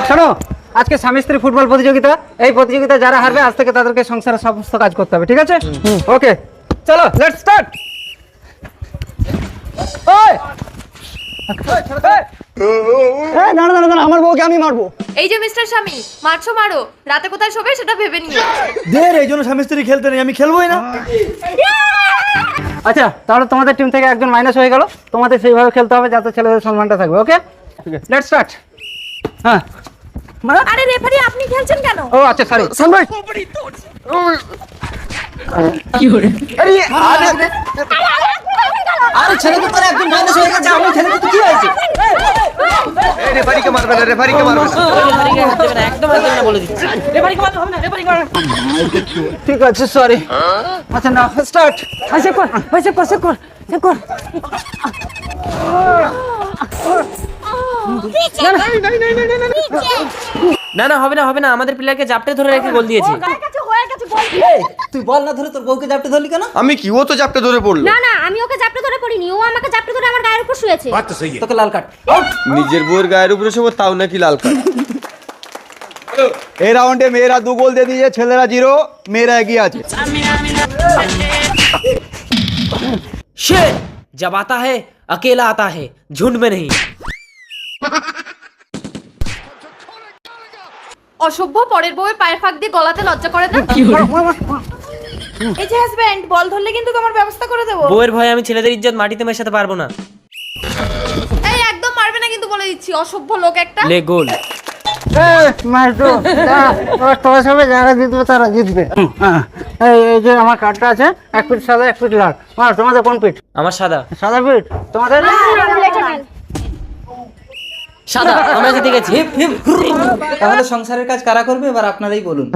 শোনো, আজকে স্বামী স্ত্রী ফুটবল প্রতিযোগিতা। এই প্রতিযোগিতা যারা হারবে আজ থেকে তাদেরকে সংসারের সমস্ত কাজ করতে হবে, ঠিক আছে? ওকে, চলো লেটস স্টার্ট। আমার বউকে আমি মারবো। এই যে মিস্টার স্বামী, মারছো মারো, রাতে কোথায় শোবে সেটা ভেবে নিও। এই জন্য স্বামী স্ত্রী খেলতে নেই, আমি খেলবোই না। আচ্ছা, তাহলে তোমাদের টিম থেকে একজন মাইনাস হয়ে গেল। তোমাদের সেইভাবে খেলতে হবে যাতে ছেলেদের সম্মানটা থাকবে। ওকে, লেটস স্টার্ট। হ্যাঁ, আরে রেফারি, আপনি খেলছেন কেন? ও আচ্ছা, সরি সান ভাই। কি হরে? আরে ছেলে তো তোর একজন মাইনাস হয়ে গেছে, আমি খেলে তো কি হয়েছে? এই রেফারিকে মারবে না, রেফারিকে মারবে না। একদম না বলে দিচ্ছি, রেফারিকে মারতে হবে না, রেফারিকে মারবে। ঠিক আছে, সরি। আচ্ছা না, স্টার্ট। না না, হবে না হবে না, আমাদের প্লেয়ারকে জাপটে ধরে রেখে গোল দিয়েছি। তুই বল না ধরে তোর বউকে জাপটে ধরলি কেন? আমি কি, ও তো চাপটা ধরে পড়লো। না না, আমি ওকে জাপটে ধরে পড়িনি, ও আমাকে জাপটে ধরে আমার গায়ের উপর শুয়েছে। তোকে লাল কার্ড। নিজের বউয়ের গায়ের উপরে সব, তাও নাকি লাল কার্ড। এই রাউন্ডে মেয়েরা 2 গোল দিয়ে দিয়েছে, ছেলেরা 0, মেয়েরা এগিয়ে আছে। शेर जब आता है अकेला आता है, झुंड में नहीं। অসভ্য, পরের বউয়ের পায়ের ফাঁক দিয়ে গলাতে লজ্জা করে না? এই যে হাজবেন্ড, বল ধরলে কিন্তু তোমার ব্যবস্থা করে দেবো। বউয়ের ভয়ে আমি ছেলেদের ইজ্জত মাটিতে মেশাতে পারবো না। এই একদম মারবে না কিন্তু, বলে দিচ্ছি, অসভ্য লোক একটা। ले गोल। মারতো টস হবে, যারা জিতবে তারা জিতবে। এই যে আমার কার্ডটা আছে, 1 পিঠ সাদা 1 পিঠ লাল। তোমাদের কোন পিঠ? আমার সাদা। সাদা পিঠ তোমাদের? সাদা, আমরা জিতে গেছি। তাহলে সংসারের কাজ কারা করবে এবার আপনারাই বলুন।